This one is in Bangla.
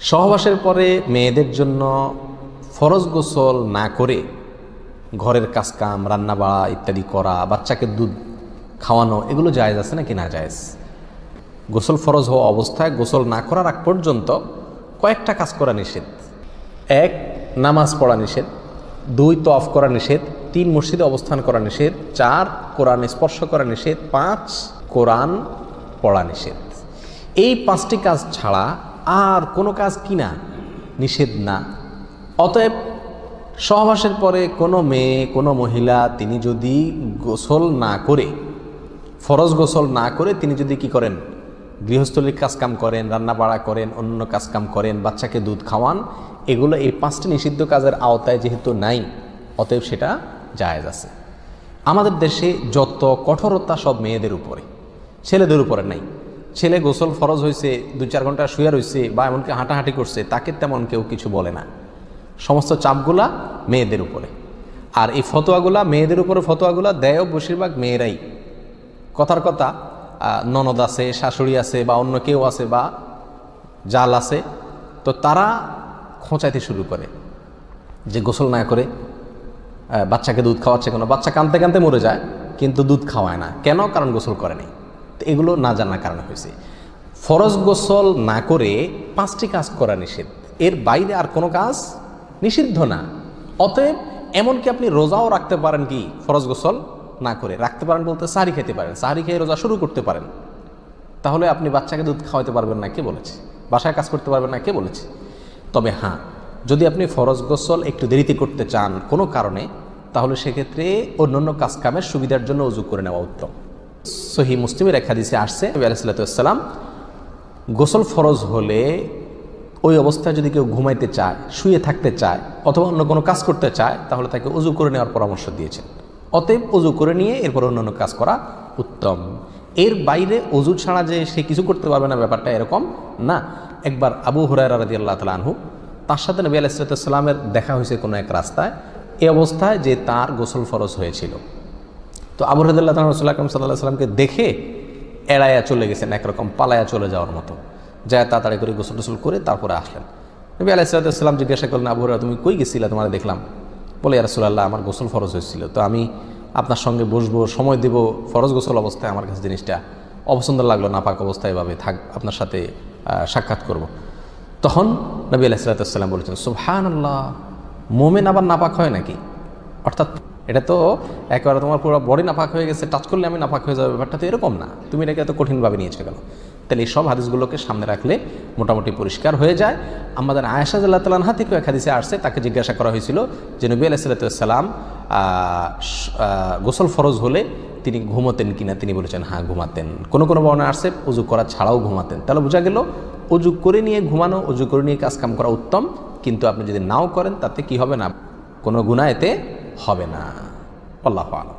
সহবাসের পরে মেয়েদের জন্য ফরজ গোসল না করে ঘরের কাজকাম রান্না বাড়া ইত্যাদি করা, বাচ্চাকে দুধ খাওয়ানো, এগুলো জায়েজ আছে নাকি না জায়েজ? গোসল ফরজ হওয়া অবস্থায় গোসল না করার আগ পর্যন্ত কয়েকটা কাজ করা নিষেধ। 1, নামাজ পড়া নিষেধ। 2, তওয়াফ করা নিষেধ। 3, মসজিদে অবস্থান করা নিষেধ। 4, কোরআন স্পর্শ করা নিষেধ। 5, কোরআন পড়া নিষেধ। এই 5টি কাজ ছাড়া আর কোনো কাজ কিনা নিষেধ না। অতএব সহবাসের পরে কোনো মেয়ে, কোনো মহিলা তিনি যদি গোসল না করে, ফরজ গোসল না করে তিনি যদি কি করেন, গৃহস্থলীর কাজকাম করেন, রান্না বাড়া করেন, অন্য কাজকাম করেন, বাচ্চাকে দুধ খাওয়ান, এগুলো এই 5টি নিষিদ্ধ কাজের আওতায় যেহেতু নাই, অতএব সেটা জায়েজ আছে। আমাদের দেশে যত কঠোরতা সব মেয়েদের উপরে, ছেলেদের উপরে নাই। ছেলে গোসল ফরজ হয়েছে, 2-4 ঘন্টা শুয়ে রয়েছে বা এমনকি হাঁটাহাঁটি করছে, তাকে তেমন কেউ কিছু বলে না। সমস্ত চাপগুলা মেয়েদের উপরে। আর এই ফতোয়াগুলা মেয়েদের উপরে, ফতোয়াগুলা দেয়ও বেশিরভাগ মেয়েরাই। কথার কথা, ননদ আছে, শাশুড়ি আছে বা অন্য কেউ আছে বা জাল আছে, তো তারা খোঁচাইতে শুরু করে যে গোসল না করে বাচ্চাকে দুধ খাওয়াচ্ছে। কোনো বাচ্চা কাঁদতে কাঁদতে মরে যায় কিন্তু দুধ খাওয়ায় না, কেন? কারণ গোসল করেনি। তো এগুলো না জানার কারণে হয়েছে। ফরজ গোসল না করে 5টি কাজ করা নিষেধ, এর বাইরে আর কোনো কাজ নিষিদ্ধ না। অতএব এমনকি আপনি রোজাও রাখতে পারেন, কি ফরজ গোসল না করে রাখতে পারেন বলতে সাহরি খেতে পারেন, সাহরি খেয়ে রোজা শুরু করতে পারেন। তাহলে আপনি বাচ্চাকে দুধ খাওয়াতে পারবেন না, কে বলেছে? বাসায় কাজ করতে পারবেন না, কে বলেছে? তবে হ্যাঁ, যদি আপনি ফরজ গোসল একটু দেরিতে করতে চান কোনো কারণে, তাহলে সেক্ষেত্রে অন্যান্য কাজকামের সুবিধার জন্য ওযু করে নেওয়া উত্তম। সহিহ মুসলিমের এক হাদিসে আসছে, নবী আলাইহিস সালাতু ওয়াস সালাম গোসল ফরজ হলে ওই অবস্থায় যদি কেউ ঘুমাইতে চায়, শুয়ে থাকতে চায় অথবা অন্য কোনো কাজ করতে চায়, তাহলে তাকে ওযু করে নেওয়ার পরামর্শ দিয়েছেন। অতএব ওযু করে নিয়ে এরপর অন্যান্য কাজ করা উত্তম। এর বাইরে ওযু ছাড়া যে সে কিছু করতে পারবে না, ব্যাপারটা এরকম না। একবার আবু হুরায়রা রাদিয়াল্লাহু তাআলা আনহু, তার সাথে নবী আলাইহিস সালাতু ওয়াস সালামের দেখা হয়েছে কোনো এক রাস্তায়, এই অবস্থায় যে তার গোসল ফরজ হয়েছিল। তো আবু হুরায়রা রাদিয়াল্লাহু তাআলা রাসূলুল্লাহ সাল্লাল্লাহু আলাইহি ওয়াসাল্লামকে দেখে এড়াইয়া চলে গেছেন, একরকম পালায়া চলে যাওয়ার মতো, যায় তাড়াতাড়ি করে গোসল টোসল করে তারপরে আসলেন। নবী আলাইহিস সালাতু ওয়াস সালাম জিজ্ঞাসা করলেন, আবু হুরায়রা তুমি কই গেছিলা? তোমার দেখলাম। বলে, ইয়া রাসূলুল্লাহ, আমার গোসল ফরজ হয়েছিল, তো আমি আপনার সঙ্গে বসবো, সময় দেব, ফরজ গোসল অবস্থায় আমার কাছে জিনিসটা অপছন্দ লাগলো, নাপাক অবস্থায় এভাবে থাক, আপনার সাথে সাক্ষাৎ করব। তখন নবী আলাইহিস সালাতু ওয়াস সালাম বলেছেন, সুবহানাল্লাহ, মোমেন আবার নাপাক হয় নাকি? অর্থাৎ এটা তো একেবারে তোমার পুরো বডি নাপাক হয়ে গেছে, টাচ করলে আমি নাপাক হয়ে যাবে, ব্যাপারটা তো এরকম না। তুমি এটাকে এত কঠিনভাবে নিয়েছো কেন? তাহলে এই সব হাদিসগুলোকে সামনে রাখলে মোটামুটি পরিষ্কার হয়ে যায়। আমাদের আয়েশা রাদিয়াল্লাহু তাআলা আনহা থেকে এক হাদিসে আসছে, তাকে জিজ্ঞাসা করা হয়েছিল যে নবী আলাইহিস সালাতু ওয়াস সালাম গোসল ফরজ হলে তিনি ঘুমাতেন কিনা? তিনি বলেছেন হ্যাঁ ঘুমাতেন। কোনো কোনো বর্ণনা আসছে ওযু করা ছাড়াও ঘুমাতেন। তাহলে বোঝা গেল ওযু করে নিয়ে ঘুমানো, ওযু করে নিয়ে কাজ কাম করা উত্তম, কিন্তু আপনি যদি নাও করেন তাতে কি হবে না, কোনো গুনাহ এতে হবে না। আল্লাহু আ'লাম।